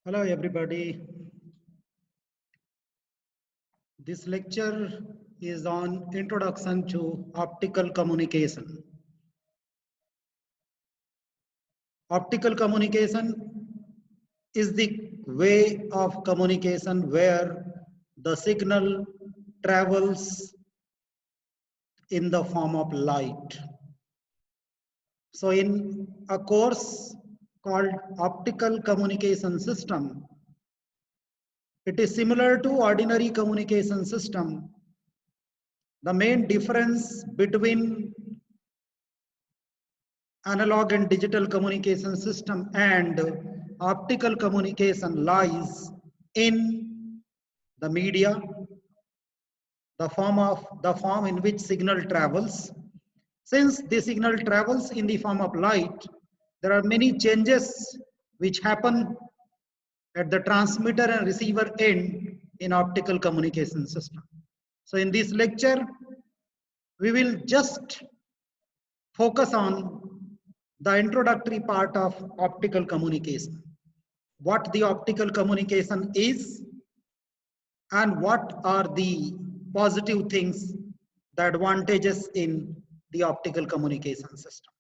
Hello everybody. This lecture is on introduction to optical communication. Optical communication is the way of communication where the signal travels in the form of light. So in a course called Optical Communication System, it is similar to ordinary communication system. The main difference between analog and digital communication system and optical communication lies in the media, the form in which signal travels. Since the signal travels in the form of light, there are many changes which happen at the transmitter and receiver end in optical communication system. So in this lecture, we will just focus on the introductory part of optical communication. What the optical communication is and what are the positive things, the advantages in the optical communication system.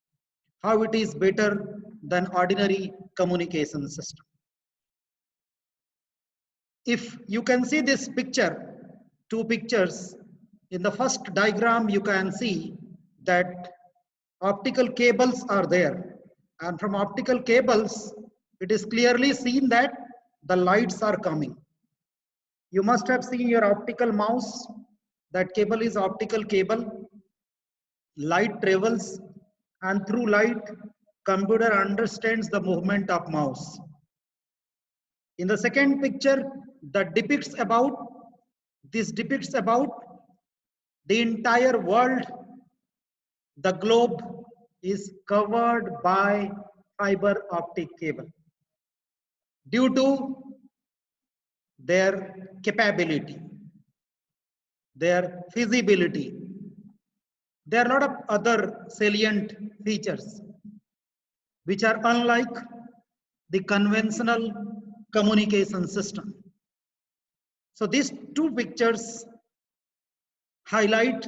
How it is better than ordinary communication system. If you can see this picture, two pictures, in the first diagram you can see that optical cables are there, and from optical cables it is clearly seen that the lights are coming. You must have seen your optical mouse. That cable is optical cable. Light travels, and through light computer understands the movement of mouse. In the second picture, this depicts about the entire world. The globe is covered by fiber optic cable. Due to their capability, their feasibility, there are a lot of other salient features which are unlike the conventional communication system. So these two pictures highlight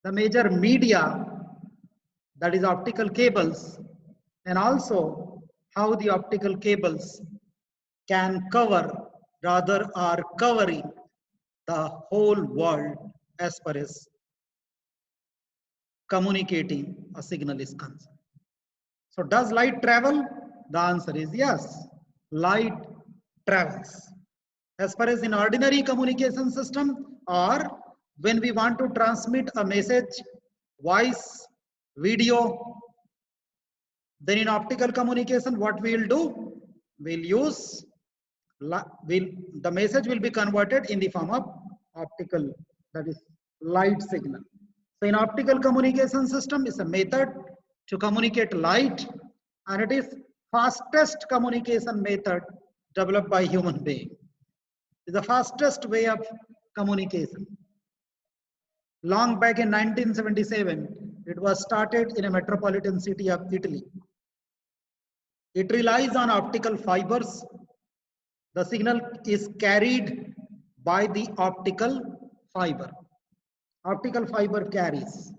the major media, that is optical cables, and also how the optical cables can cover, rather are covering, the whole world as far as communicating a signal is concerned. So does light travel? The answer is yes, light travels. As far as in ordinary communication system, or when we want to transmit a message, voice, video, then in optical communication, what we will do? We'll use, the message will be converted in the form of optical, that is light signal. So in optical communication system is a method to communicate light, and it is fastest communication method developed by human being. It's the fastest way of communication. Long back in 1977, it was started in a metropolitan city of Italy. It relies on optical fibers. The signal is carried by the optical fiber. Optical fiber carries.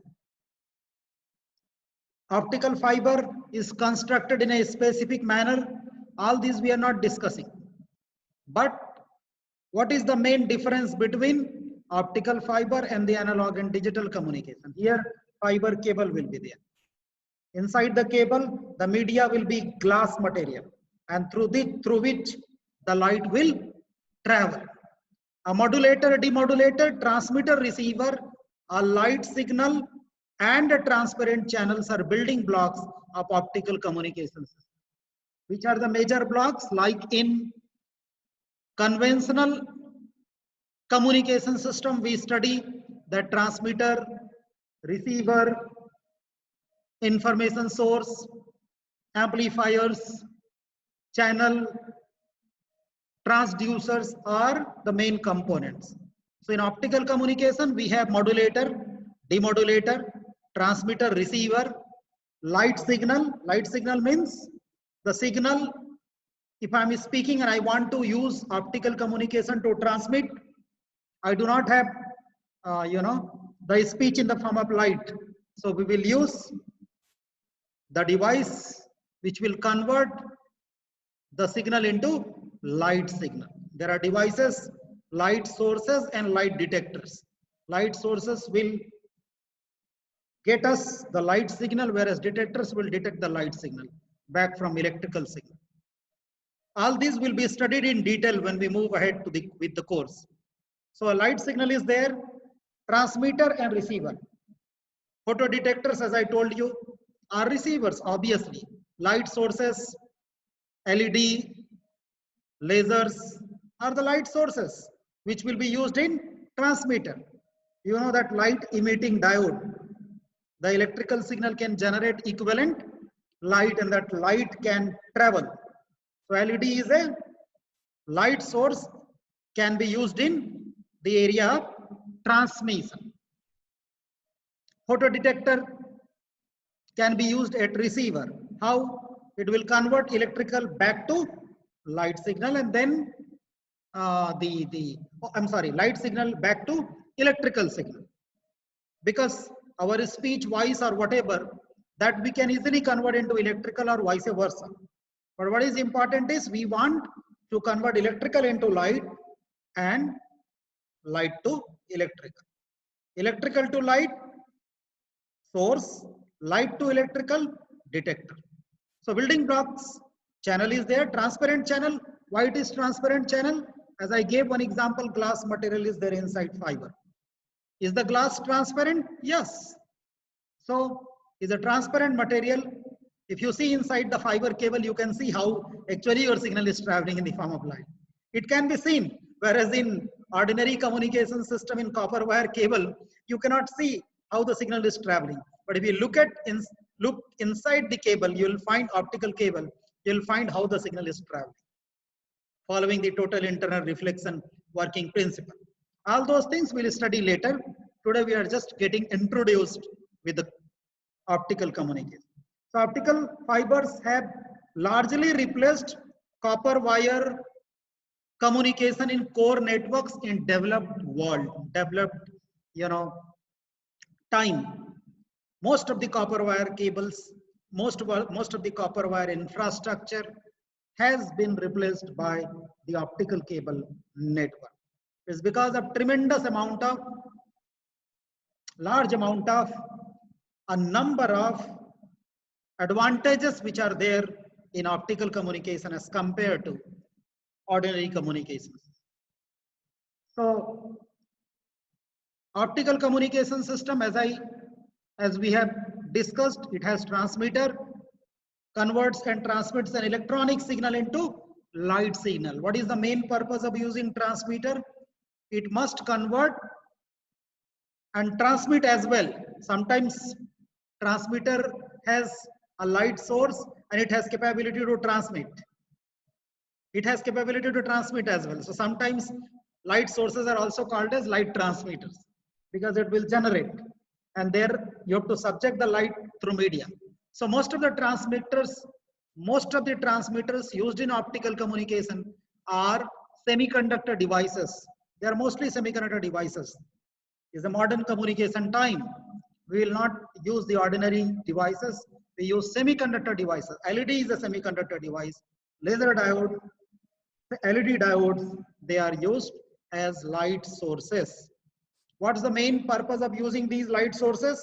Optical fiber is constructed in a specific manner. All these we are not discussing. But what is the main difference between optical fiber and the analog and digital communication? Here, fiber cable will be there. Inside the cable, the media will be glass material, and through which the light will travel. A modulator, demodulator, transmitter, receiver, a light signal, and a transparent channels are building blocks of optical communication system. Which are the major blocks? Like in conventional communication system, we study the transmitter, receiver, information source, amplifiers, channel, transducers are the main components. So in optical communication, we have modulator, demodulator, transmitter, receiver, light signal. Light signal means the signal If I'm speaking and I want to use optical communication to transmit, I do not have, the speech in the form of light. So we will use the device which will convert the signal into light signal. There are devices, light sources and light detectors. Light sources will get us the light signal, whereas detectors will detect the light signal back from electrical signal. All these will be studied in detail when we move ahead to with the course. So a light signal is there, transmitter and receiver. Photo detectors, as I told you, are receivers, obviously. Light sources, LED, lasers are the light sources which will be used in transmitter. You know that light emitting diode, the electrical signal can generate equivalent light and that light can travel. So LED is a light source, can be used in the area of transmission. Photodetector can be used at receiver. How? It will convert electrical back to light signal and then light signal back to electrical signal. Because our speech, voice or whatever, that we can easily convert into electrical or vice versa. But what is important is we want to convert electrical into light and light to electrical. Electrical to light, source, light to electrical, detector. So building blocks, channel is there, transparent channel. Why it is transparent channel? As I gave one example, glass material is there inside fiber. Is the glass transparent? Yes. So is a transparent material. If you see inside the fiber cable, you can see how actually your signal is traveling in the form of light. It can be seen, whereas in ordinary communication system in copper wire cable, you cannot see how the signal is traveling. But if you look inside the cable, you will find optical cable, you will find how the signal is traveling, following the total internal reflection working principle. All those things we'll study later. Today we are just getting introduced with the optical communication. So optical fibers have largely replaced copper wire communication in core networks in developed world, developed, time. Most of the copper wire cables, most of the copper wire infrastructure has been replaced by the optical cable network. It's because of tremendous amount of, large amount of, a number of advantages which are there in optical communication as compared to ordinary communications. So optical communication system, as we have discussed, it has transmitter, converts and transmits an electronic signal into light signal. What is the main purpose of using transmitter? It must convert and transmit as well. Sometimes transmitter has a light source and it has capability to transmit. It has capability to transmit as well. So sometimes light sources are also called as light transmitters because it will generate, and there you have to subject the light through media. So most of the transmitters used in optical communication are semiconductor devices. They are mostly semiconductor devices. Is the modern communication time. We will not use the ordinary devices. We use semiconductor devices. LED is a semiconductor device. Laser diode, LED diodes, they are used as light sources. What's the main purpose of using these light sources?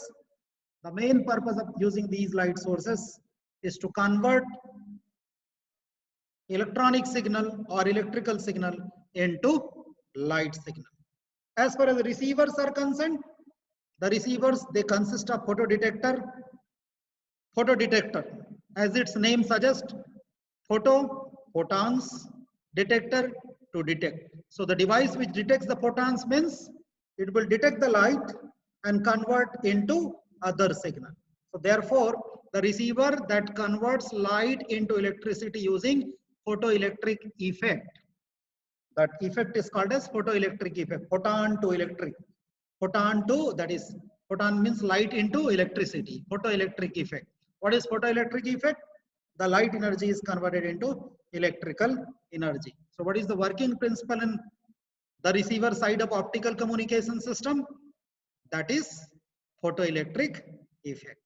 The main purpose of using these light sources is to convert electronic signal or electrical signal into light signal. As far as the receivers are concerned, the receivers, they consist of photodetector. Photodetector, as its name suggests, photons, detector, to detect. So the device which detects the photons means it will detect the light and convert into other signal. So therefore, the receiver that converts light into electricity using photoelectric effect. That effect is called as photoelectric effect, photon to electric. Photon to, that is, photon means light into electricity, photoelectric effect. What is photoelectric effect? the light energy is converted into electrical energy. So what is the working principle in the receiver side of optical communication system? That is photoelectric effect.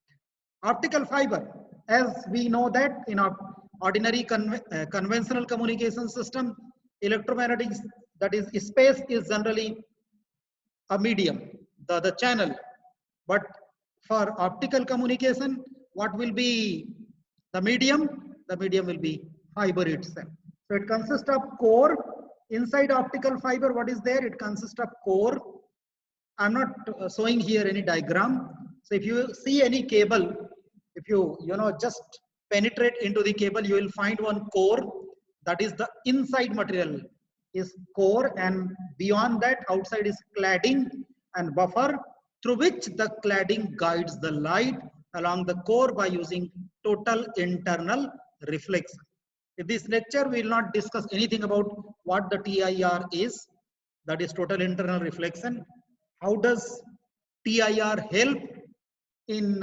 Optical fiber, as we know that in our ordinary conventional communication system, electromagnetic, that is space, is generally a medium, the channel. But for optical communication, what will be the medium? The medium will be fiber itself. So it consists of core. Inside optical fiber, what is there? It consists of core. I'm not showing here any diagram. So if you see any cable, if you just penetrate into the cable, you will find one core. That is the inside material is core, and beyond that outside is cladding and buffer, through which the cladding guides the light along the core by using total internal reflection. In this lecture, we will not discuss anything about what the TIR is, that is total internal reflection. How does TIR help in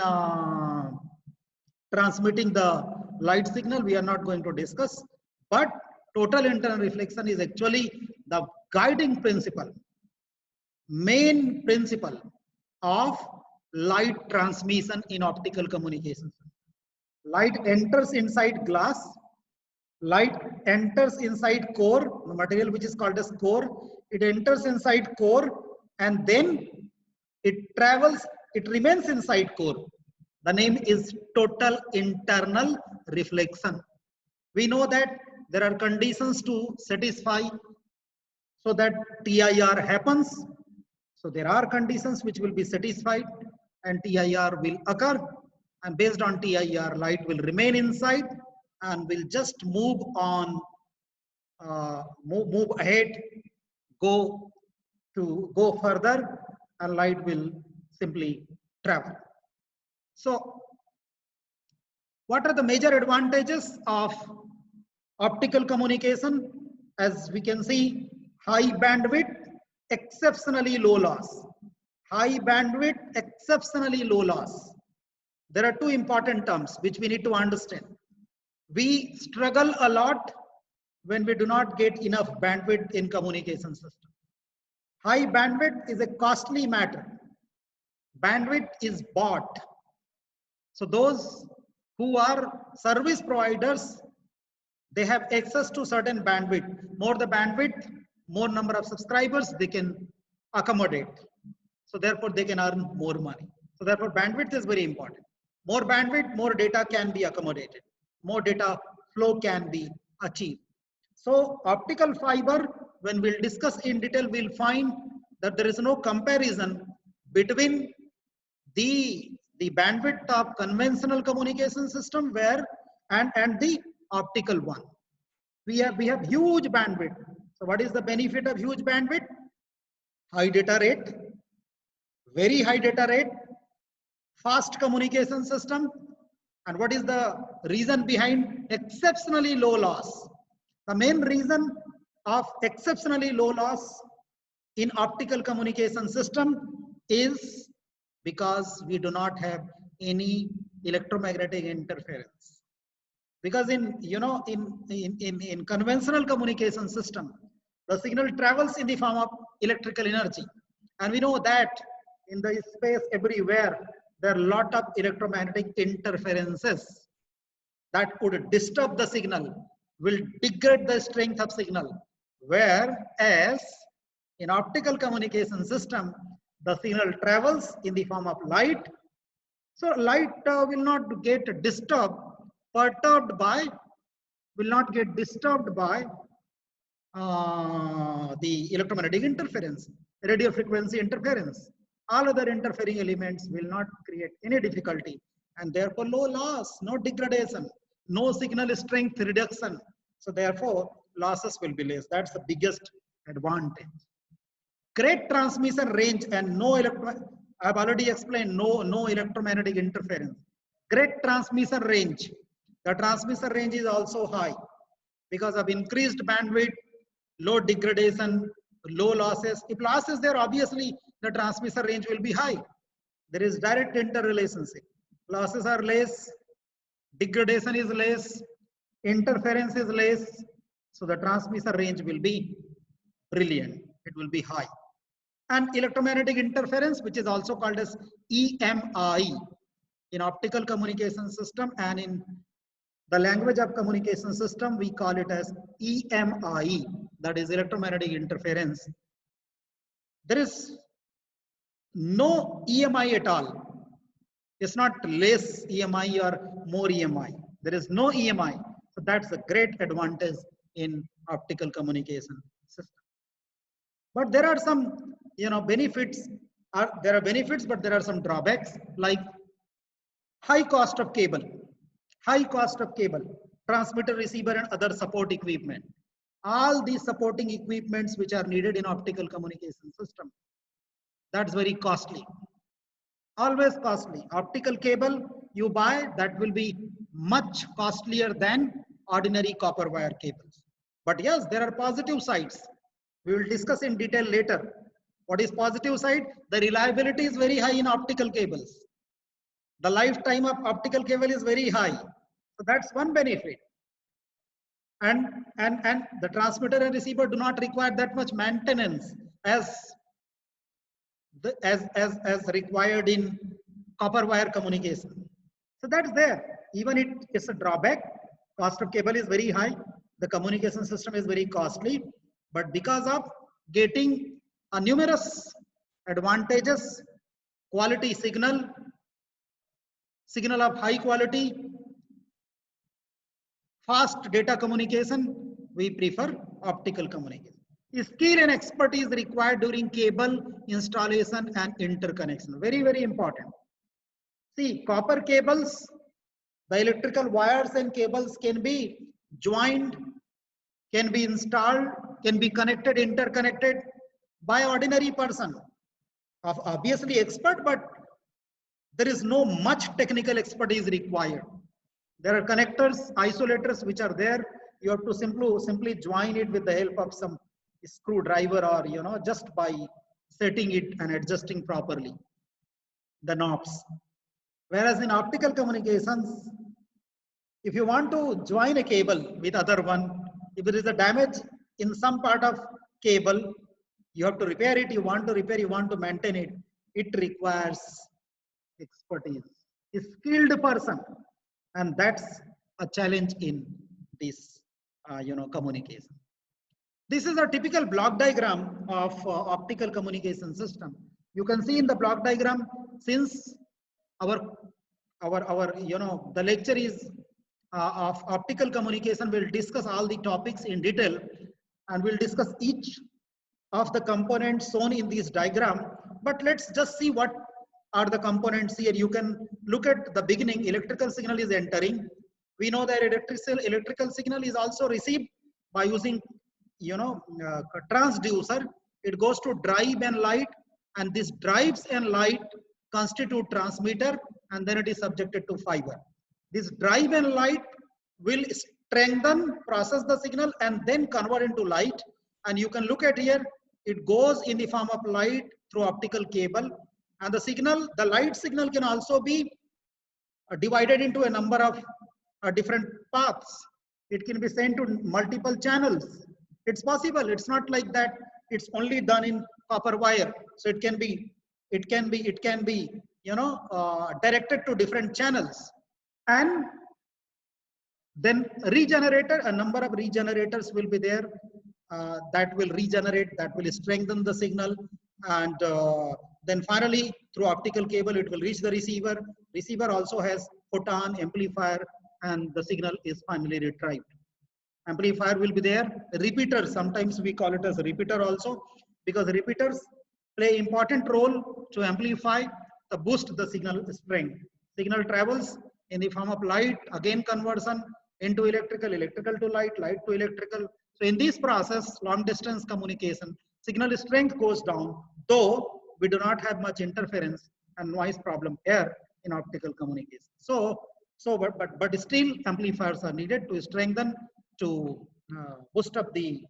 transmitting the light signal? We are not going to discuss, but total internal reflection is actually the guiding principle, main principle of light transmission in optical communications. Light enters inside glass, light enters inside core, the material which is called as core. It enters inside core and then it travels, it remains inside core. The name is total internal reflection. We know that there are conditions to satisfy so that TIR happens. So there are conditions which will be satisfied and TIR will occur, and based on TIR, light will remain inside and will just move on, move ahead, go further, and light will simply travel. So what are the major advantages of optical communication? As we can see, high bandwidth, exceptionally low loss. High bandwidth, exceptionally low loss. There are two important terms which we need to understand. We struggle a lot when we do not get enough bandwidth in communication system. High bandwidth is a costly matter. Bandwidth is bought. So those who are service providers, they have access to certain bandwidth. More the bandwidth, more number of subscribers they can accommodate. So therefore they can earn more money. So therefore bandwidth is very important. More bandwidth, more data can be accommodated. More data flow can be achieved. So optical fiber, when we'll discuss in detail, we'll find that there is no comparison between the bandwidth of conventional communication system and the optical one. We have huge bandwidth. So what is the benefit of huge bandwidth? High data rate, very high data rate, fast communication system. And what is the reason behind exceptionally low loss? The main reason of exceptionally low loss in optical communication system is because we do not have any electromagnetic interference. Because in conventional communication system, the signal travels in the form of electrical energy, and we know that in the space everywhere there are a lot of electromagnetic interferences that would disturb the signal, will degrade the strength of signal. Whereas in optical communication system, the signal travels in the form of light. So light will not get disturbed, perturbed by, will not get disturbed by the electromagnetic interference, radio frequency interference. All other interfering elements will not create any difficulty, and therefore low loss, no degradation, no signal strength reduction. So therefore losses will be less. That's the biggest advantage. Great transmission range and I've already explained, no electromagnetic interference. Great transmission range. The transmission range is also high because of increased bandwidth, low degradation, low losses. If loss is there, obviously the transmission range will be high. There is direct interrelationship. Losses are less, degradation is less, interference is less, so the transmission range will be brilliant, it will be high. And electromagnetic interference, which is also called as EMI in optical communication system, and in the language of communication system, we call it as EMI, that is electromagnetic interference. There is no EMI at all. It's not less EMI or more EMI. There is no EMI. So that's a great advantage in optical communication system. But there are some, benefits. There are benefits, but there are some drawbacks, like high cost of cable, transmitter, receiver, and other support equipment. All these supporting equipments which are needed in optical communication system, that's very costly. Always costly. Optical cable you buy, that will be much costlier than ordinary copper wire cables. But yes, there are positive sides. We will discuss in detail later. What is positive side? The reliability is very high in optical cables. The lifetime of optical cable is very high. So that's one benefit. And the transmitter and receiver do not require that much maintenance as required in copper wire communication. So that's there. Even it's a drawback. Cost of cable is very high. The communication system is very costly. But because of getting a numerous advantages, quality signal of high quality, fast data communication, we prefer optical communication. Skill and expertise required during cable installation and interconnection. Very, very important. See, copper cables, the electrical wires and cables can be joined, can be installed, can be connected, interconnected by ordinary person. Obviously expert, but there is no much technical expertise required. There are connectors, isolators which are there. You have to simply join it with the help of some screwdriver, or just by setting it and adjusting properly the knobs. Whereas in optical communications, if you want to join a cable with other one, if there is a damage in some part of cable, you have to repair it, you want to maintain it. It requires expertise, a skilled person, and that's a challenge in this communication. This is a typical block diagram of optical communication system. You can see in the block diagram, since the lecture is of optical communication, we'll discuss all the topics in detail, and we'll discuss each of the components shown in this diagram. But let's just see what are the components here. You can look at the beginning. Electrical signal is entering. We know that electrical signal is also received by using transducer. It goes to drive and light, and this drives and light constitute transmitter, and then it is subjected to fiber. This drive and light will strengthen, process the signal, and then convert into light. And you can look at here, it goes in the form of light through optical cable, and the light signal can also be divided into a number of different paths. It can be sent to multiple channels. It's possible. It's not like that it's only done in copper wire. So it can be directed to different channels. And then a number of regenerators will be there that will regenerate, that will strengthen the signal. And then finally, through optical cable, it will reach the receiver. Receiver also has photon amplifier, and the signal is finally retrieved. Amplifier will be there. Repeater, sometimes we call it as a repeater also, because repeaters play important role to amplify, to boost the signal strength. Signal travels in the form of light, again conversion into electrical, electrical to light, light to electrical. So in this process, long distance communication, signal strength goes down, though we do not have much interference and noise problem here in optical communication. But still amplifiers are needed to strengthen, to boost up the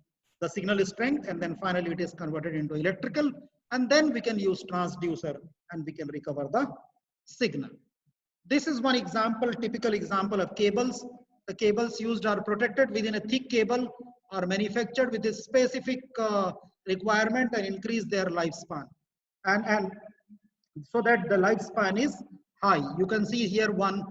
signal strength, and then finally it is converted into electrical, and then we can use transducer and we can recover the signal. This is one example, typical example of cables. The cables used are protected within a thick cable, are manufactured with a specific requirement and increase their lifespan. And so that the lifespan is high. You can see here one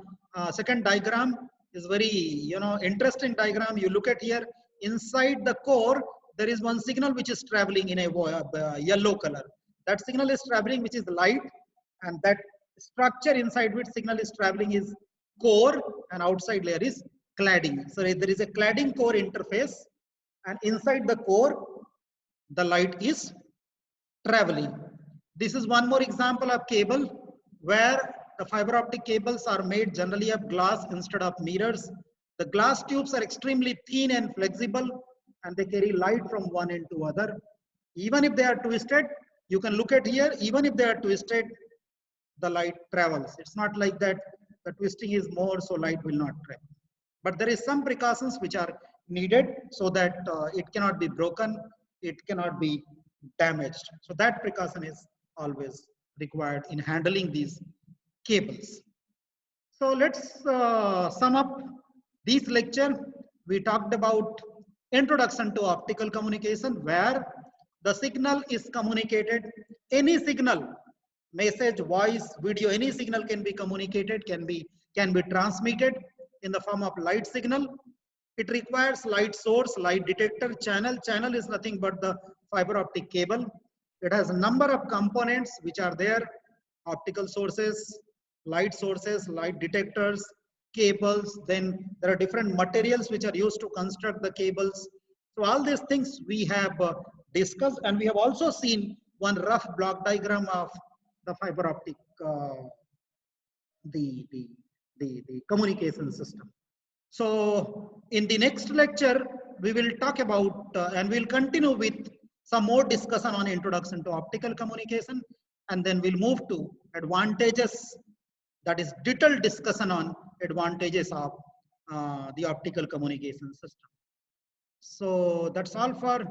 second diagram is very interesting diagram. You look at here, inside the core there is one signal which is traveling in a yellow color. That signal is traveling, which is light, and that structure inside which signal is traveling is core, and outside layer is cladding. So there is a cladding core interface, and inside the core the light is traveling. This is one more example of cable where the fiber optic cables are made generally of glass instead of mirrors. The glass tubes are extremely thin and flexible, and they carry light from one end to other. Even if they are twisted, you can look at here, even if they are twisted, the light travels. It's not like that the twisting is more, so light will not travel. But there is some precautions which are needed so that it cannot be broken, it cannot be damaged. So that precaution is always required in handling these cables. So let's sum up this lecture. We talked about introduction to optical communication, where the signal is communicated. Any signal, message, voice, video, any signal can be communicated, can be transmitted in the form of light signal. It requires light source, light detector, channel. Channel is nothing but the fiber optic cable. It has a number of components which are there: optical sources, light detectors, cables. Then there are different materials which are used to construct the cables. So all these things we have discussed, and we have also seen one rough block diagram of the fiber optic, the communication system. So in the next lecture, we will talk about and we'll continue with some more discussion on introduction to optical communication, and then we'll move to advantages, that is detailed discussion on advantages of the optical communication system. So that's all for